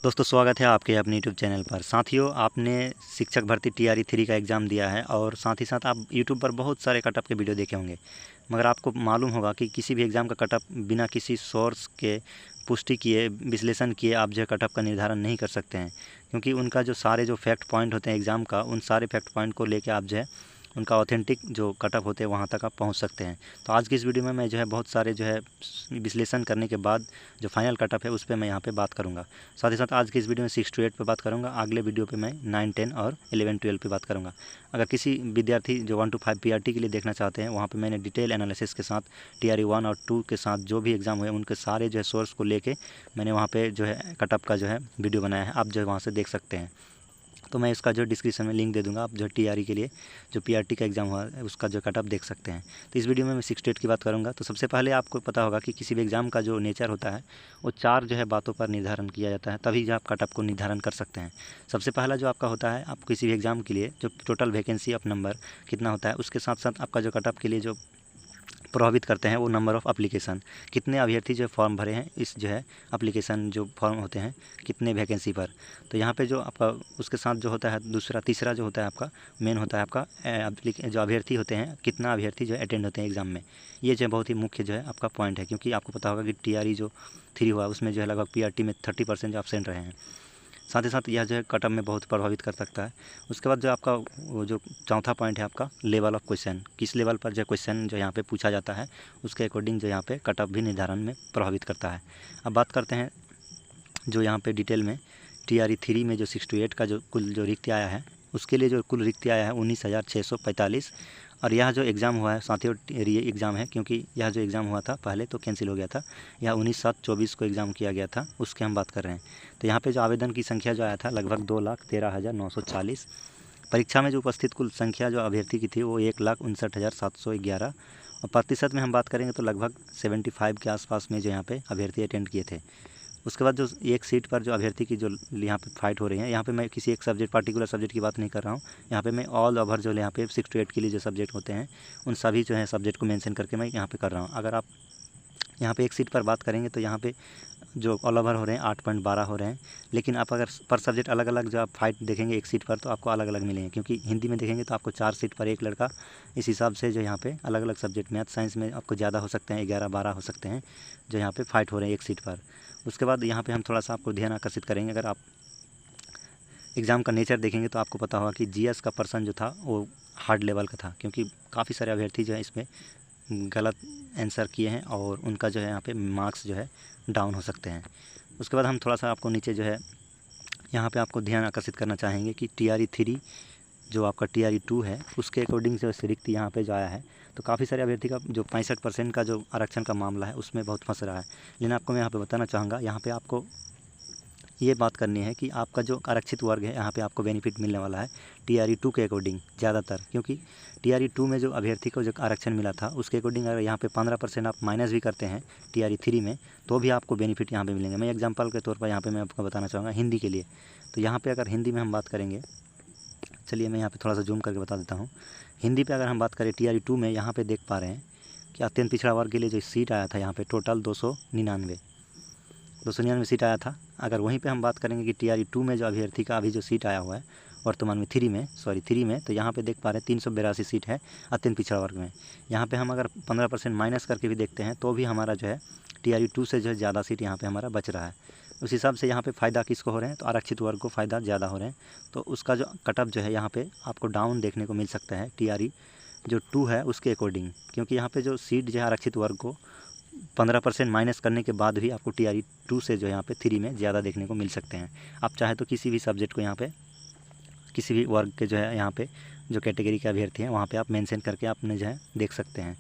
दोस्तों स्वागत है आपके अपने यूट्यूब चैनल पर। साथियों, आपने शिक्षक भर्ती TRE 3 का एग्ज़ाम दिया है और साथ ही साथ आप यूट्यूब पर बहुत सारे कटअप के वीडियो देखे होंगे, मगर आपको मालूम होगा कि किसी भी एग्ज़ाम का कटअप बिना किसी सोर्स के पुष्टि किए, विश्लेषण किए आप जो है कटअप का निर्धारण नहीं कर सकते हैं, क्योंकि उनका जो सारे जो फैक्ट पॉइंट होते हैं एग्ज़ाम का, उन सारे फैक्ट पॉइंट को लेके आप जो है उनका ऑथेंटिक जो कटअप होते हैं वहाँ तक आप पहुँच सकते हैं। तो आज की इस वीडियो में मैं जो है बहुत सारे जो है विश्लेषण करने के बाद जो फाइनल कटअप है उस पे मैं यहाँ पे बात करूँगा। साथ ही साथ आज की इस वीडियो में 6 to 8 पे बात करूँगा, अगले वीडियो पे मैं 9, 10 और 11, 12 पे बात करूँगा। अगर किसी विद्यार्थी जो 1 to 5 PRT के लिए देखना चाहते हैं, वहाँ पे मैंने डिटेल एनालिसिस के साथ TRE 1 और 2 के साथ जो भी एग्ज़ाम हुए उनके सारे जो है सोर्स को लेके मैंने वहाँ पे जो है कटअप का जो है वीडियो बनाया है, आप जो है वहाँ से देख सकते हैं। तो मैं इसका जो डिस्क्रिप्शन में लिंक दे दूँगा, आप जो TRE के लिए जो PRT का एग्ज़ाम हुआ है उसका जो कटअप देख सकते हैं। तो इस वीडियो में मैं 6 to 8 की बात करूँगा। तो सबसे पहले आपको पता होगा कि किसी भी एग्ज़ाम का जो नेचर होता है वो 4 जो है बातों पर निर्धारण किया जाता है, तभी जो आप कटअप को निर्धारण कर सकते हैं। सबसे पहला जो आपका होता है, आप किसी भी एग्ज़ाम के लिए जो टोटल वैकेंसी ऑफ नंबर कितना होता है, उसके साथ साथ आपका जो कटअप के लिए जो प्रभावित करते हैं वो नंबर ऑफ़ एप्लीकेशन, कितने अभ्यर्थी जो फॉर्म भरे हैं इस जो है एप्लीकेशन जो फॉर्म होते हैं कितने वैकेंसी पर। तो यहाँ पे जो आपका उसके साथ जो होता है तीसरा जो होता है आपका मेन होता है आपका जो अभ्यर्थी होते हैं, कितना अभ्यर्थी जो है अटेंड होते हैं एग्ज़ाम में। ये जो बहुत ही मुख्य जो है आपका पॉइंट है, क्योंकि आपको पता होगा कि TRE जो 3 हुआ उसमें जो है लगभग PRT में 30% जो एब्सेंट रहे हैं। साथ ही साथ यह जो है कटअप में बहुत प्रभावित कर सकता है। उसके बाद जो आपका वो जो चौथा पॉइंट है आपका लेवल ऑफ क्वेश्चन, किस लेवल पर जो क्वेश्चन जो यहाँ पे पूछा जाता है उसके अकॉर्डिंग जो यहाँ पे कटअप भी निर्धारण में प्रभावित करता है। अब बात करते हैं जो यहाँ पे डिटेल में TRE 3 में जो 6 to 8 का जो कुल जो रिक्ति आया है उसके लिए जो कुल रिक्ति आया है 19,645। और यह जो एग्ज़ाम हुआ है साथियों ये एग्ज़ाम है, क्योंकि यह जो एग्ज़ाम हुआ था पहले तो कैंसिल हो गया था, यह 19/7/24 को एग्ज़ाम किया गया था, उसके हम बात कर रहे हैं। तो यहाँ पे जो आवेदन की संख्या जो आया था लगभग 2,13,940। परीक्षा में जो उपस्थित कुल संख्या जो अभ्यर्थी की थी वो 1,59,711 और प्रतिशत में हम बात करेंगे तो लगभग 75 के आसपास में जो यहाँ पे अभ्यर्थी अटेंड किए थे। उसके बाद जो एक सीट पर जो अभ्यर्थी की जो यहाँ पे फाइट हो रही है, यहाँ पे मैं किसी एक सब्जेक्ट पर्टिकुलर सब्जेक्ट की बात नहीं कर रहा हूँ, यहाँ पे मैं ऑल ओवर जो यहाँ पे 6 to 8 के लिए जो सब्जेक्ट होते हैं उन सभी जो है सब्जेक्ट को मेंशन करके मैं यहाँ पे कर रहा हूँ। अगर आप यहाँ पे एक सीट पर बात करेंगे तो यहाँ पे जो ऑल ओवर हो रहे हैं 8.12 हो रहे हैं, लेकिन आप अगर पर सब्जेक्ट अलग अलग जो आप फाइट देखेंगे एक सीट पर तो आपको अलग अलग मिलेंगे, क्योंकि हिंदी में देखेंगे तो आपको 4 सीट पर एक लड़का, इस हिसाब से जो यहाँ पे अलग अलग सब्जेक्ट मैथ साइंस में आपको ज़्यादा हो सकते हैं, 11-12 हो सकते हैं जो यहाँ पे फाइट हो रहे हैं एक सीट पर। उसके बाद यहाँ पे हम थोड़ा सा आपको ध्यान आकर्षित करेंगे, अगर आप एग्ज़ाम का नेचर देखेंगे तो आपको पता होगा कि GS का पर्सन जो था वो हार्ड लेवल का था, क्योंकि काफ़ी सारे अभ्यर्थी जो है इसमें गलत आंसर किए हैं और उनका जो है यहाँ पे मार्क्स जो है डाउन हो सकते हैं। उसके बाद हम थोड़ा सा आपको नीचे जो है यहाँ पे आपको ध्यान आकर्षित करना चाहेंगे कि TRE 3 जो आपका TRE 2 है उसके अकॉर्डिंग जो रिक्ति यहाँ पे जो आया है, तो काफ़ी सारे अभ्यर्थी का जो 65% का जो आरक्षण का मामला है उसमें बहुत फंस रहा है। लेकिन आपको मैं यहाँ पे बताना चाहूँगा, यहाँ पे आपको ये बात करनी है कि आपका जो आरक्षित वर्ग है यहाँ पे आपको बेनिफिट मिलने वाला है TRE 2 के अकॉर्डिंग ज़्यादातर, क्योंकि TRE 2 में जो अभ्यर्थी को जो आरक्षण मिला था उसके अकॉर्डिंग अगर यहाँ पे 15% आप माइनस भी करते हैं TRE 3 में तो भी आपको बेनिफिट यहाँ पे मिलेंगे। मैं एग्जांपल के तौर पर यहाँ पे मैं आपको बताना चाहूँगा हिंदी के लिए। तो यहाँ पर अगर हिंदी में हम बात करेंगे, चलिए मैं यहाँ पर थोड़ा सा जूम करके बता देता हूँ। हिंदी पर अगर हम बात करें TRE 2 में यहाँ पर देख पा रहे हैं कि अत्यंत पिछड़ा वर्ग के लिए जो सीट आया था यहाँ पर टोटल 299 सीट आया था। अगर वहीं पे हम बात करेंगे कि TRE 2 में जो अभ्यर्थी का अभी जो सीट आया हुआ है वर्तमान में 3 में, तो यहाँ पे देख पा रहे हैं 382 सीट है अत्यंत पिछड़ा वर्ग में। यहाँ पे हम अगर 15% माइनस करके भी देखते हैं तो भी हमारा जो है TRE 2 से जो है ज़्यादा सीट यहाँ पे हमारा बच रहा है। उस हिसाब से यहाँ पे फ़ायदा किसको हो रहे हैं, तो आरक्षित वर्ग को फ़ायदा ज़्यादा हो रहे हैं। तो उसका जो कटअप जो है यहाँ पर आपको डाउन देखने को मिल सकता है TRE जो 2 है उसके अकॉर्डिंग, क्योंकि यहाँ पर जो सीट जो है आरक्षित वर्ग को 15% माइनस करने के बाद भी आपको TRE 2 से जो यहाँ पे 3 में ज़्यादा देखने को मिल सकते हैं। आप चाहे तो किसी भी सब्जेक्ट को यहाँ पे किसी भी वर्ग के जो है यहाँ पे जो कैटेगरी के अभ्यर्थी हैं वहाँ पे आप मेंशन करके आपने जो है देख सकते हैं।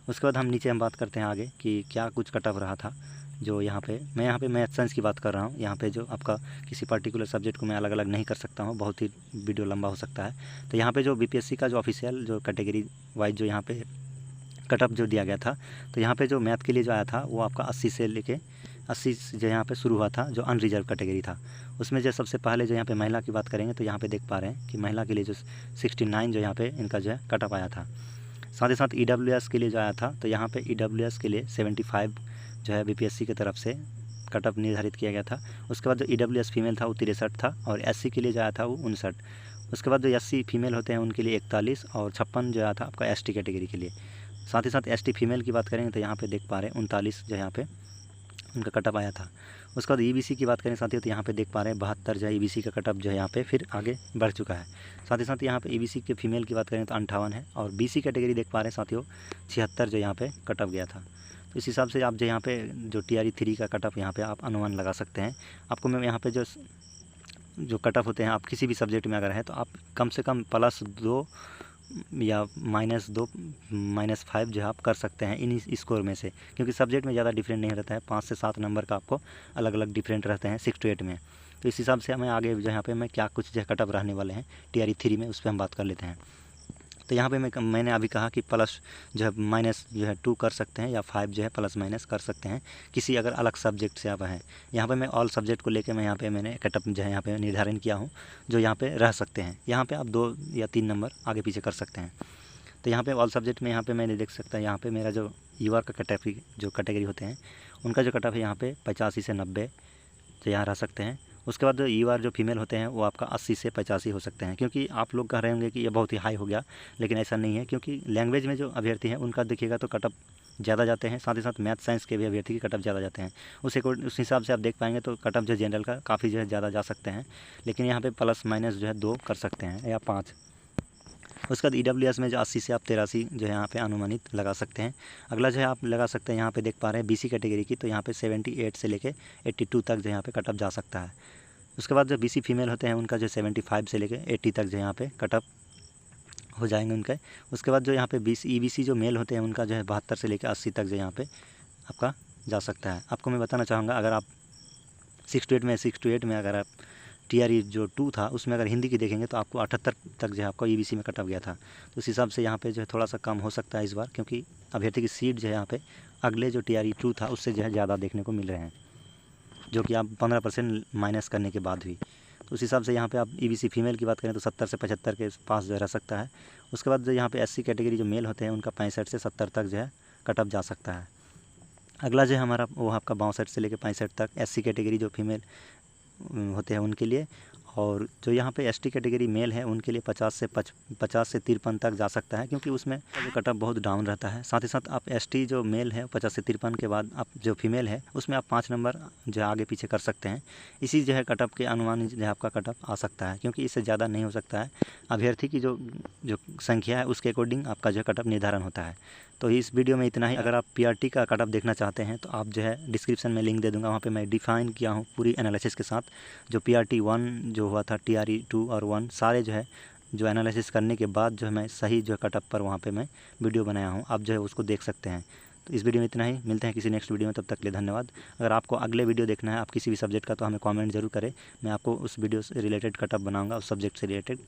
उसके बाद हम नीचे हम बात करते हैं आगे कि क्या कुछ कटअप रहा था जो यहाँ पे मैं यहाँ पे मैथ साइंस की बात कर रहा हूँ। यहाँ पे जो आपका किसी पर्टिकुलर सब्जेक्ट को मैं अलग अलग नहीं कर सकता हूँ, बहुत ही वीडियो लंबा हो सकता है। तो यहाँ पे जो BPSC का जो ऑफिशियल जो कैटेगरी वाइज जो यहाँ पे कटअप जो दिया गया था, तो यहाँ पे जो मैथ के लिए जो आया था वो आपका 80 से लेके 80 जो यहाँ पे शुरू हुआ था, जो अनरिजर्व कैटेगरी था उसमें जो सबसे पहले जो यहाँ पे महिला की बात करेंगे तो यहाँ पे देख पा रहे हैं कि महिला के लिए जो 69 जो यहाँ पे इनका जो है कटअप आया था। साथ ही साथ EWS के लिए जो आया था, तो यहाँ पे EWS के लिए 75 जो है BPSC की तरफ से कट ऑफ निर्धारित किया गया था। उसके बाद जो EWS फीमेल था वो 63 था और SC के लिए जो आया था वो 59। उसके बाद जो SC फीमेल होते हैं उनके लिए 41 और 56 जो आया था आपका ST कैटेगरी के लिए। साथ ही साथ ST फीमेल की बात करेंगे तो यहाँ पे देख पा रहे हैं 39 जो यहाँ पे उनका कटअप आया था। उसके बाद EBC की बात करें साथियों तो यहाँ पे देख पा रहे हैं 72 जो है EBC का कटअप जो है यहाँ पे फिर आगे बढ़ चुका है। साथ ही साथ यहाँ पे EBC के फीमेल की बात करें तो 58 है और BC कैटेगरी देख पा रहे हैं साथियों 76 जो यहाँ पे कटअप गया था। तो इस हिसाब से आप जो यहाँ पे जो TRE 3 का कटअप यहाँ पे आप अनुमान लगा सकते हैं। आपको मैं यहाँ पे जो कटअप होते हैं आप किसी भी सब्जेक्ट में अगर है तो आप कम से कम +2 या -2 -5 जो है आप कर सकते हैं इन स्कोर में से, क्योंकि सब्जेक्ट में ज़्यादा डिफरेंट नहीं रहता है। 5 से 7 नंबर का आपको अलग अलग डिफरेंट रहते हैं 6 to 8 में। तो इस हिसाब से हमें आगे जो यहाँ पे मैं क्या कुछ जो है कटअप रहने वाले हैं TRE 3 में उस पर हम बात कर लेते हैं। तो यहाँ पे मैंने अभी कहा कि प्लस जो है माइनस जो है 2 कर सकते हैं या 5 जो है प्लस माइनस कर सकते हैं किसी अगर अलग सब्जेक्ट से आप हैं। यहाँ पे मैं ऑल सब्जेक्ट को लेके मैं मैंने कटअप जो है यहाँ पे निर्धारण किया हूँ जो यहाँ पे रह सकते हैं। यहाँ पे आप 2 या 3 नंबर आगे पीछे कर सकते हैं। तो यहाँ पे ऑल सब्जेक्ट में यहाँ पे मैंने देख सकता है यहाँ पे मेरा जो यूआर का कैटेगरी होते हैं उनका जो कटअप है यहाँ पे 85 से 90 जो यहाँ रह सकते हैं। उसके बाद यूआर जो फीमेल होते हैं वो आपका 80 से 85 हो सकते हैं। क्योंकि आप लोग कह रहे होंगे कि ये बहुत ही हाई हो गया, लेकिन ऐसा नहीं है, क्योंकि लैंग्वेज में जो अभ्यर्थी हैं उनका देखिएगा तो कटअप ज़्यादा जाते हैं। साथ ही साथ मैथ साइंस के भी अभ्यर्थी के कटअप ज़्यादा जाते हैं। उस हिसाब से आप देख पाएंगे तो कटअप जो जनरल का काफ़ी जो है ज़्यादा जा सकते हैं, लेकिन यहाँ पे प्लस माइनस जो है 2 कर सकते हैं या 5। उसके बाद EWS में जो 80 से आप 83 जो है यहाँ पे अनुमानित लगा सकते हैं। अगला जो है आप लगा सकते हैं यहाँ पे देख पा रहे हैं BC कैटेगरी की, तो यहाँ पे 78 से लेके 82 तक जो यहाँ पे कटअप जा सकता है। उसके बाद जो BC फीमेल होते हैं उनका जो 75 से लेके 80 तक जो यहाँ पे कटअप हो जाएंगे उनके। उसके बाद जो यहाँ पे EBC जो मेल होते हैं उनका जो है 72 से लेकर 80 तक जो यहाँ पे आपका जा सकता है। आपको मैं बताना चाहूँगा अगर आप 6 to 8 में अगर आप TRE जो 2 था उसमें अगर हिंदी की देखेंगे तो आपको 78 तक जो है आपको EBC में कटअप गया था। तो उस हिसाब से यहाँ पे जो है थोड़ा सा कम हो सकता है इस बार, क्योंकि अभ्यर्थी की सीट जो है यहाँ पे अगले जो TRE 2 था उससे जो है ज़्यादा देखने को मिल रहे हैं, जो कि आप 15% माइनस करने के बाद भी। तो उस हिसाब से यहाँ पे आप EBC फीमेल की बात करें तो 70 से 75 के पास जो रह सकता है। उसके बाद जो यहाँ पे SC कैटेगरी जो मेल होते हैं उनका 65 से 70 तक जो है कटअप जा सकता है। अगला जो है हमारा वो आपका 62 से लेकर 65 तक SC कैटेगरी जो फीमेल होते हैं उनके लिए, और जो यहाँ पे ST कैटेगरी मेल है उनके लिए 50 से 53 तक जा सकता है, क्योंकि उसमें जो कटअप बहुत डाउन रहता है। साथ ही साथ आप ST जो मेल है 50 से 53 के बाद आप जो फीमेल है उसमें आप 5 नंबर जो आगे पीछे कर सकते हैं। इसी जो है कटअप के अनुमान जो है आपका कटअप आ सकता है, क्योंकि इससे ज़्यादा नहीं हो सकता है। अभ्यर्थी की जो संख्या है उसके अकॉर्डिंग आपका जो है कटअप निर्धारण होता है। तो इस वीडियो में इतना ही। अगर आप PRT का कटअप देखना चाहते हैं तो आप जो है डिस्क्रिप्शन में लिंक दे दूँगा, वहाँ पे मैं डिफ़ाइन किया हूँ पूरी एनालिसिस के साथ। जो PRT 1 जो हुआ था, TRE 2 और 1 सारे जो है जो एनालिसिस करने के बाद जो है मैं सही जो है कटअप पर वहाँ पे मैं वीडियो बनाया हूँ, आप जो है उसको देख सकते हैं। तो इस वीडियो में इतना ही, मिलते हैं किसी नेक्स्ट वीडियो में, तब तक के लिए धन्यवाद। अगर आपको अगले वीडियो देखना है आप किसी भी सब्जेक्ट का तो हमें कमेंट जरूर करें, मैं आपको उस वीडियो से रिलेटेड कटअप बनाऊँगा उस सब्जेक्ट से रिलेटेड।